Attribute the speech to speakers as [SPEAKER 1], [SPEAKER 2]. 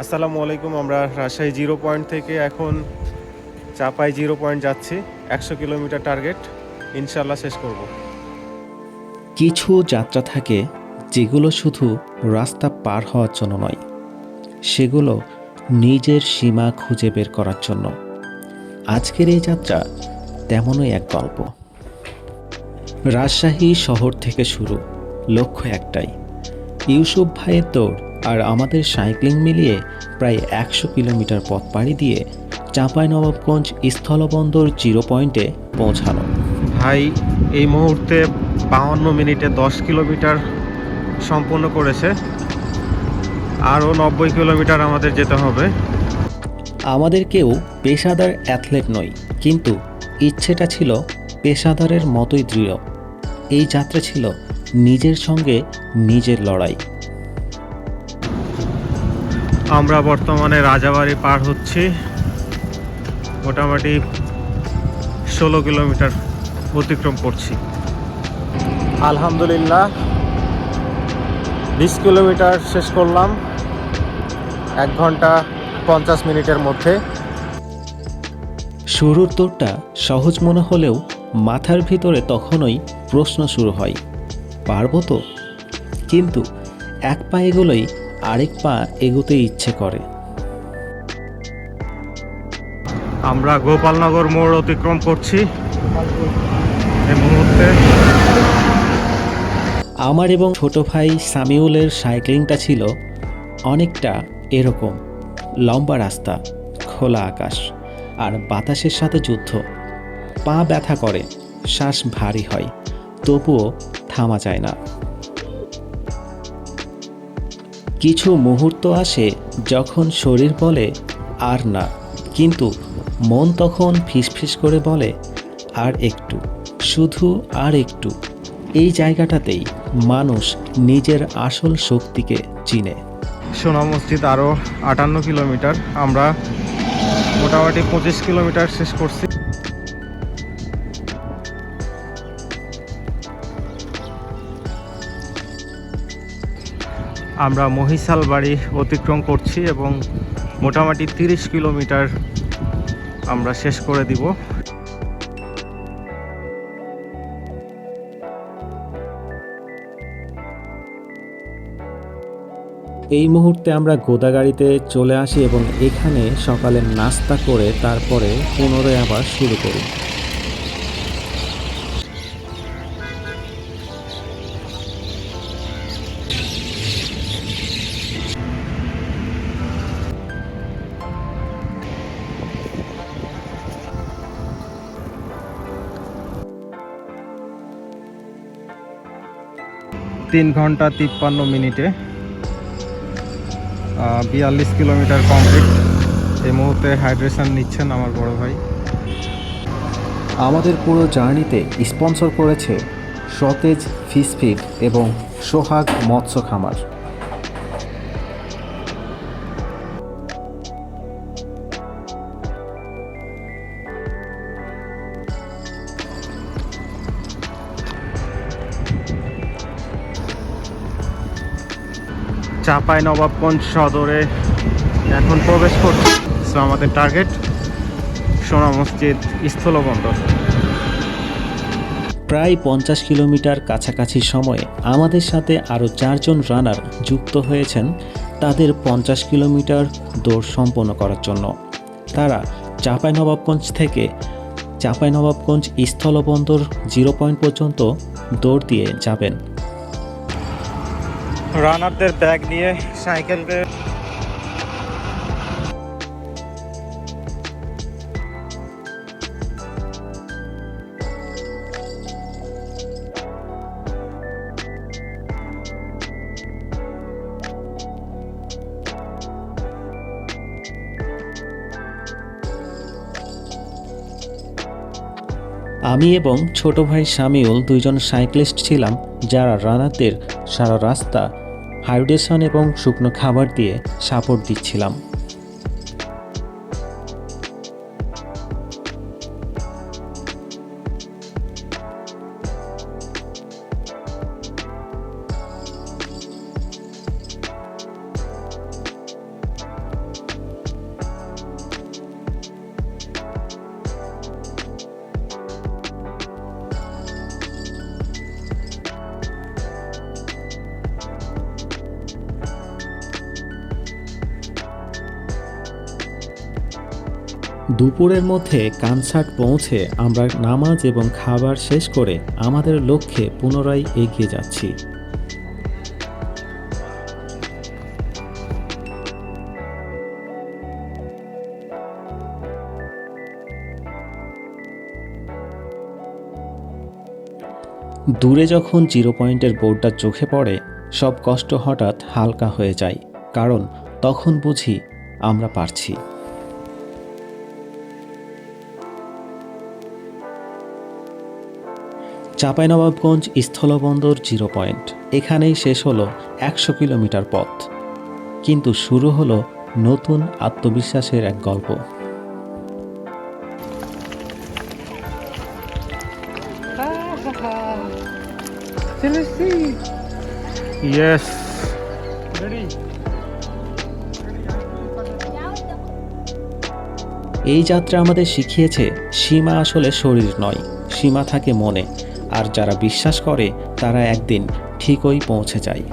[SPEAKER 1] আসসালামু আলাইকুম। আমরা রাজশাহী জিরো পয়েন্ট থেকে এখন চাপাই জিরো পয়েন্ট যাচ্ছি। 100 কিলোমিটার টার্গেট, ইনশাল্লাহ শেষ করব।
[SPEAKER 2] কিছু যাত্রা থাকে যেগুলো শুধু রাস্তা পার হওয়ার জন্য নয়, সেগুলো নিজের সীমা খুঁজে বের করার জন্য। আজকের এই যাত্রা তেমনই এক গল্প। রাজশাহী শহর থেকে শুরু, লক্ষ্য একটাই, ইউসুফ ভাইয়ের দৌড় আর আমাদের সাইক্লিং মিলিয়ে প্রায় 100 কিলোমিটার পথ পাড়ি দিয়ে চাঁপাইনবাবগঞ্জ স্থলবন্দর জিরো পয়েন্টে পৌঁছানো।
[SPEAKER 1] ভাই এই মুহূর্তে 52 মিনিটে 10 কিলোমিটার সম্পূর্ণ করেছে। আরও 90 কিলোমিটার আমাদের যেতে হবে।
[SPEAKER 2] আমাদের কেউ পেশাদার অ্যাথলেট নই, কিন্তু ইচ্ছেটা ছিল পেশাদারের মতোই দৃঢ়। এই যাত্রা ছিল নিজের সঙ্গে নিজের লড়াই।
[SPEAKER 1] আমরা বর্তমানে রাজাবাড়ি পার হচ্ছি। মোটামুটি 16 কিলোমিটার অতিক্রম করছি। আলহামদুলিল্লাহ 20 কিলোমিটার শেষ করলাম 1 ঘন্টা 50 মিনিটের মধ্যে।
[SPEAKER 2] শুরুর দৌড়টা সহজ মনে হলেও মাথার ভিতরে তখনই প্রশ্ন শুরু হয়, পারবো তো? কিন্তু এক পা এগোলেই আরেক পা এগোতে ইচ্ছে করে।
[SPEAKER 1] আমরা গোপালনগর মোড় অতিক্রম করছি এই মুহূর্তে।
[SPEAKER 2] আমার এবং ছোট ভাই সামিউলের সাইক্লিংটা ছিল অনেকটা এরকম, লম্বা রাস্তা, খোলা আকাশ আর বাতাসের সাথে যুদ্ধ। পা ব্যথা করে, শ্বাস ভারী হয়, তবুও থামা যায় না। কিছু মুহূর্ত আসে যখন শরীর বলে আর না, কিন্তু মন তখন ফিসফিস করে বলে আর একটু, শুধু আর একটু। এই জায়গাটাতেই মানুষ নিজের আসল শক্তিকে চিনে।
[SPEAKER 1] সোনা মসজিদ আরও 58 কিলোমিটার। আমরা মোটামুটি 25 কিলোমিটার শেষ করছি। আমরা মহিশাল বাড়ি অতিক্রম করছি এবং মোটামুটি 30 কিলোমিটার আমরা শেষ করে দিব।
[SPEAKER 2] এই মুহূর্তে আমরা গোদাগাড়িতে চলে আসি এবং এখানে সকালে নাস্তা করে তারপরে পুনরায় আবার শুরু করি।
[SPEAKER 1] তিন ঘন্টা 53 মিনিটে 42 কিলোমিটার কমপ্লিট। এই মুহূর্তে হাইড্রেশন নিচ্ছেন আমার বড় ভাই।
[SPEAKER 2] আমাদের পুরো জার্নিতে স্পন্সর করেছে সতেজ ফিশ ফিড এবং সোহাগ মৎস্য খামার।
[SPEAKER 1] চাঁপাইনবাবগঞ্জ সদরে এখন প্রবেশ করছি। সো আমাদের টার্গেট সোনা মসজিদ স্থলবন্দর।
[SPEAKER 2] প্রায় 50 কিলোমিটার কাছাকাছি সময়ে আমাদের সাথে আরও 4 জন রানার যুক্ত হয়েছেন তাদের 50 কিলোমিটার দৌড় সম্পন্ন করার জন্য। তারা চাঁপাইনবাবগঞ্জ থেকে চাঁপাইনবাবগঞ্জ স্থলবন্দর জিরো পয়েন্ট পর্যন্ত দৌড় দিয়ে যাবেন।
[SPEAKER 1] রানারদের ব্যাগ নিয়ে সাইকেল বেয়ে
[SPEAKER 2] আমি এবং ছোট ভাই শামিউল দুইজন সাইক্লিস্ট ছিলাম যারা রানারদের সারা রাস্তা হাইড্রেশন এবং শুকনো খাবার দিয়ে সাপোর্ট দিচ্ছিলাম। দুপুরের মধ্যে কনসার্ট পৌঁছে আমরা নামাজ এবং খাবার শেষ করে আমাদের লক্ষ্যে পুনরায় এগিয়ে যাচ্ছি। দূরে যখন 0 পয়েন্টের বোর্ডটা চোখে পড়ে সব কষ্ট হঠাৎ হালকা হয়ে যায়, কারণ তখন বুঝি আমরা পারছি। চাঁপাইনবাবগঞ্জ স্থলবন্দর 0 পয়েন্ট, এখানেই শেষ হলো 100 কিলোমিটার পথ, কিন্তু শুরু হলো নতুন আত্মবিশ্বাসের এক গল্প।
[SPEAKER 1] ইয়েস,
[SPEAKER 2] এই যাত্রা আমাদের শিখিয়েছে সীমা আসলে শরীর নয়, সীমা থাকে মনে, আর যারা বিশ্বাস করে তারা একদিন ঠিকই পৌঁছে যায়।